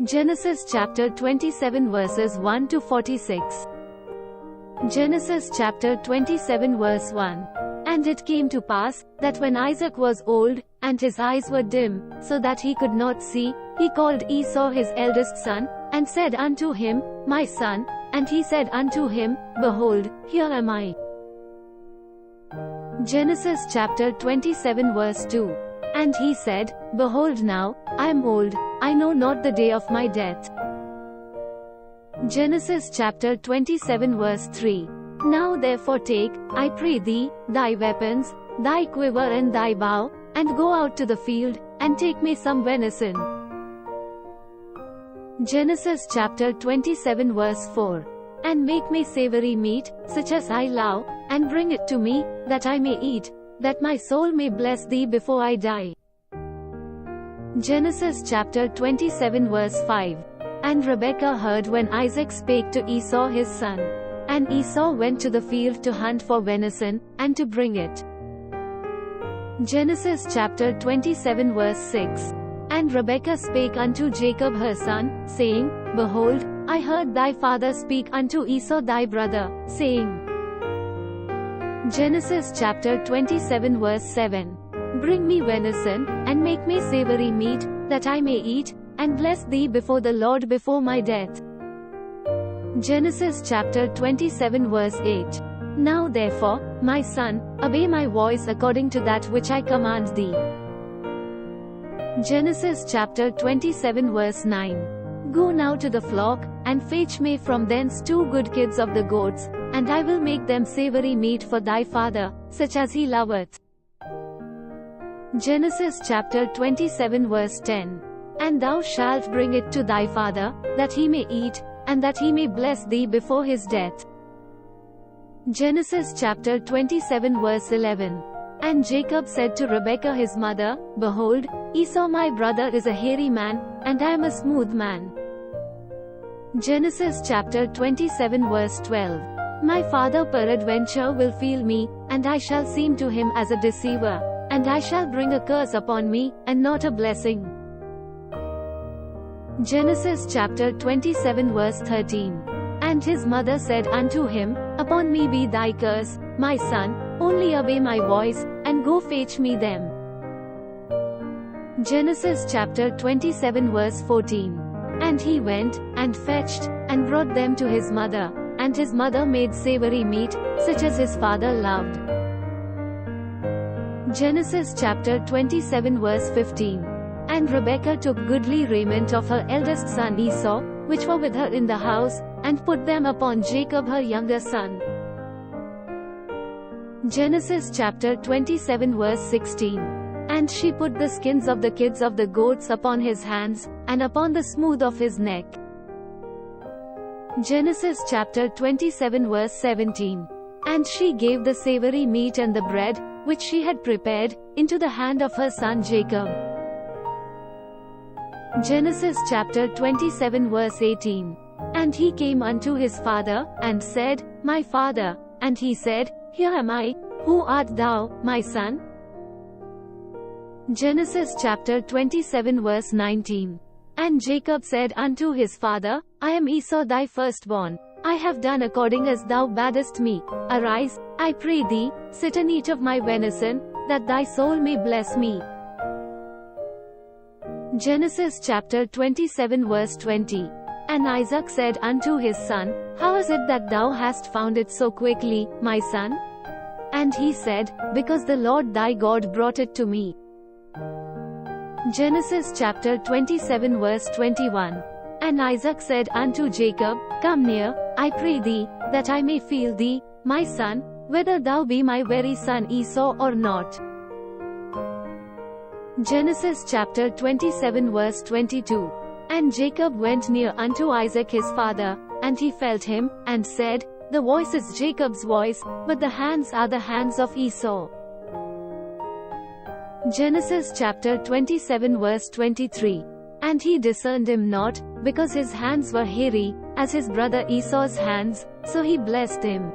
Genesis chapter 27 verses 1 to 46. Genesis chapter 27 verse 1. And it came to pass, that when Isaac was old, and his eyes were dim, so that he could not see, he called Esau his eldest son, and said unto him, My son. And he said unto him, Behold, here am I. Genesis chapter 27 verse 2. And he said, Behold now, I am old, I know not the day of my death. Genesis chapter 27 verse 3. Now therefore take, I pray thee, thy weapons, thy quiver and thy bow, and go out to the field, and take me some venison. Genesis chapter 27 verse 4. And make me savory meat, such as I love, and bring it to me, that I may eat, that my soul may bless thee before I die. Genesis chapter 27 verse 5. And Rebekah heard when Isaac spake to Esau his son. And Esau went to the field to hunt for venison, and to bring it. Genesis chapter 27 verse 6. And Rebekah spake unto Jacob her son, saying, Behold, I heard thy father speak unto Esau thy brother, saying. Genesis chapter 27 verse 7. Bring me venison, and make me savory meat, that I may eat, and bless thee before the Lord before my death. Genesis chapter 27 verse 8. Now therefore, my son, obey my voice according to that which I command thee. Genesis chapter 27 verse 9. Go now to the flock, and fetch me from thence 2 good kids of the goats, and I will make them savory meat for thy father, such as he loveth. Genesis chapter 27 verse 10. And thou shalt bring it to thy father, that he may eat, and that he may bless thee before his death. Genesis chapter 27 verse 11. And Jacob said to Rebekah his mother, Behold, Esau my brother is a hairy man, and I am a smooth man. Genesis chapter 27 verse 12. My father peradventure will feel me, and I shall seem to him as a deceiver, and I shall bring a curse upon me, and not a blessing. Genesis chapter 27 verse 13. And his mother said unto him, Upon me be thy curse, my son, only obey my voice, and go fetch me them. Genesis chapter 27 verse 14. And he went, and fetched, and brought them to his mother, and his mother made savory meat, such as his father loved. Genesis chapter 27 verse 15. And Rebekah took goodly raiment of her eldest son Esau, which were with her in the house, and put them upon Jacob her younger son. Genesis chapter 27 verse 16. And she put the skins of the kids of the goats upon his hands, and upon the smooth of his neck. Genesis chapter 27 verse 17. And she gave the savory meat and the bread, which she had prepared, into the hand of her son Jacob. Genesis chapter 27 verse 18. And he came unto his father, and said, My father. And he said, Here am I. Who art thou, my son? Genesis chapter 27 verse 19. And Jacob said unto his father, I am Esau thy firstborn. I have done according as thou badest me. Arise, I pray thee, sit and eat of my venison, that thy soul may bless me. Genesis chapter 27 verse 20. And Isaac said unto his son, How is it that thou hast found it so quickly, my son? And he said, Because the Lord thy God brought it to me. Genesis chapter 27 verse 21. And Isaac said unto Jacob, Come near, I pray thee, that I may feel thee, my son, whether thou be my very son Esau or not. Genesis chapter 27 verse 22. And Jacob went near unto Isaac his father, and he felt him, and said, The voice is Jacob's voice, but the hands are the hands of Esau. Genesis chapter 27 verse 23. And he discerned him not, because his hands were hairy, as his brother Esau's hands, so he blessed him.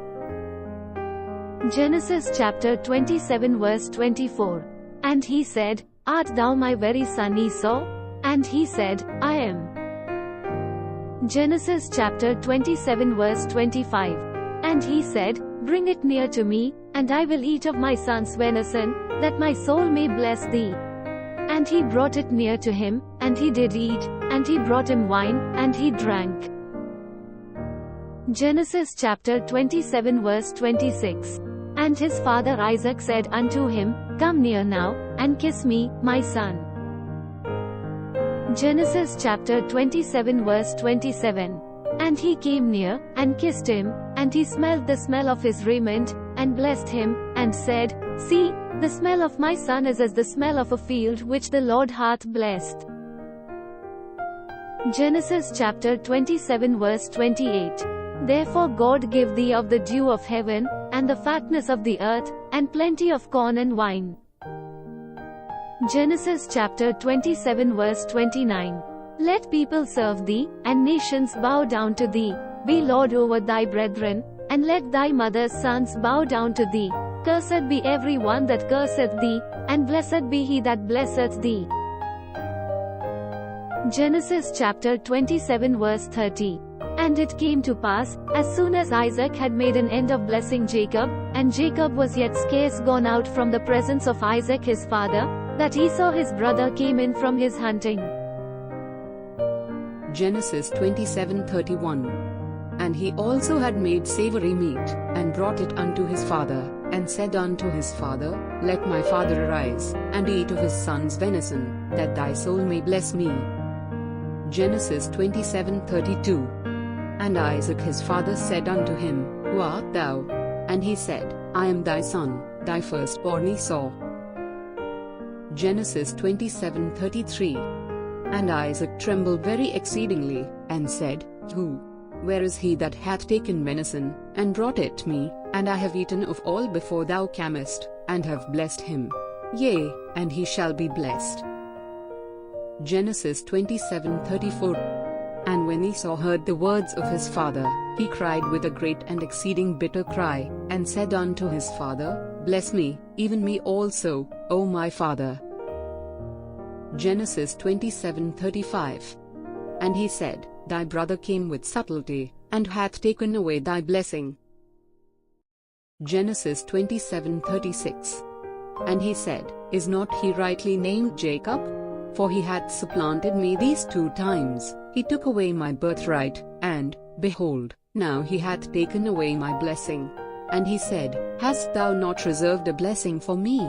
Genesis chapter 27 verse 24. And he said, Art thou my very son Esau? And he said, I am. Genesis chapter 27 verse 25. And he said, Bring it near to me, and I will eat of my son's venison, that my soul may bless thee. And he brought it near to him, and he did eat, and he brought him wine, and he drank. Genesis chapter 27 verse 26. And his father Isaac said unto him, Come near now, and kiss me, my son. Genesis chapter 27 verse 27. And he came near, and kissed him, and he smelled the smell of his raiment, and blessed him, and said, See, the smell of my son is as the smell of a field which the Lord hath blessed. Genesis chapter 27 verse 28. Therefore God give thee of the dew of heaven, and the fatness of the earth, and plenty of corn and wine. Genesis chapter 27 verse 29. Let people serve thee, and nations bow down to thee. Be Lord over thy brethren, and let thy mother's sons bow down to thee. Cursed be every one that curseth thee, and blessed be he that blesseth thee. Genesis chapter 27 verse 30. And it came to pass, as soon as Isaac had made an end of blessing Jacob, and Jacob was yet scarce gone out from the presence of Isaac his father, that Esau his brother came in from his hunting. Genesis 27:31. And he also had made savory meat, and brought it unto his father, and said unto his father, Let my father arise, and eat of his son's venison, that thy soul may bless me. Genesis 27:32. And Isaac his father said unto him, Who art thou? And he said, I am thy son, thy firstborn Esau. Genesis 27:33. And Isaac trembled very exceedingly, and said, Where is he that hath taken venison, and brought it me, and I have eaten of all before thou camest, and have blessed him? Yea, and he shall be blessed. Genesis 27:34. And when Esau heard the words of his father, he cried with a great and exceeding bitter cry, and said unto his father, Bless me, even me also, O my father. Genesis 27:35. And he said, Thy brother came with subtlety, and hath taken away thy blessing. Genesis 27:36. And he said, Is not he rightly named Jacob? For he hath supplanted me these 2 times. He took away my birthright, and, behold, now he hath taken away my blessing. And he said, Hast thou not reserved a blessing for me?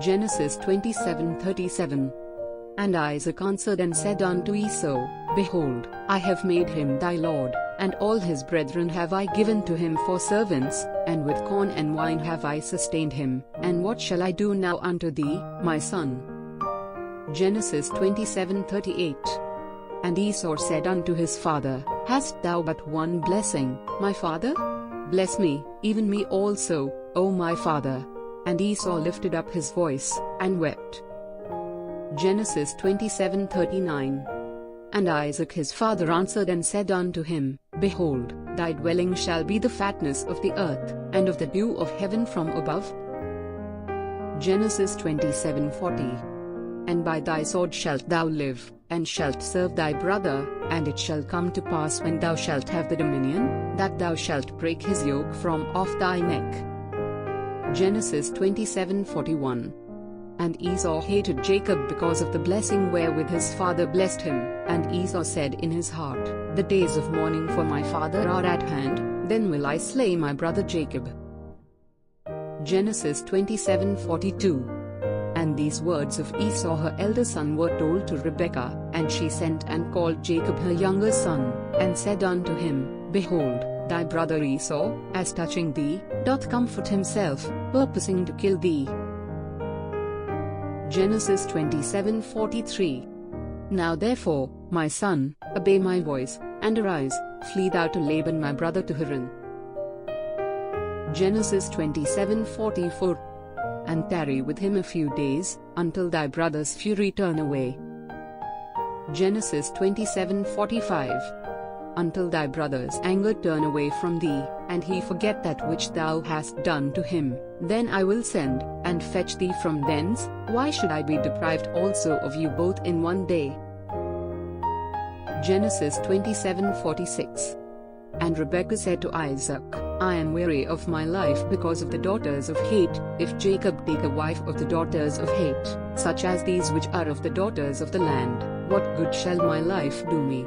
Genesis 27:37. And Isaac answered and said unto Esau, Behold, I have made him thy lord, and all his brethren have I given to him for servants, and with corn and wine have I sustained him, and what shall I do now unto thee, my son? Genesis 27:38. And Esau said unto his father, Hast thou but one blessing, my father? Bless me, even me also, O my father. And Esau lifted up his voice, and wept. Genesis 27:39. And Isaac his father answered and said unto him, Behold, thy dwelling shall be the fatness of the earth, and of the dew of heaven from above. Genesis 27:40. And by thy sword shalt thou live, and shalt serve thy brother, and it shall come to pass when thou shalt have the dominion, that thou shalt break his yoke from off thy neck. Genesis 27:41. And Esau hated Jacob because of the blessing wherewith his father blessed him, and Esau said in his heart, The days of mourning for my father are at hand, then will I slay my brother Jacob. Genesis 27:42. And these words of Esau her elder son were told to Rebekah, and she sent and called Jacob her younger son, and said unto him, Behold, thy brother Esau, as touching thee, doth comfort himself, purposing to kill thee. Genesis 27:43. Now therefore, my son, obey my voice, and arise, flee thou to Laban my brother to Haran. Genesis 27:44. And tarry with him a few days, until thy brother's fury turn away. Genesis 27:45. Until thy brother's anger turn away from thee, and he forget that which thou hast done to him, then I will send, and fetch thee from thence. Why should I be deprived also of you both in one day? Genesis 27:46. And Rebekah said to Isaac, I am weary of my life because of the daughters of hate. If Jacob take a wife of the daughters of hate, such as these which are of the daughters of the land, what good shall my life do me?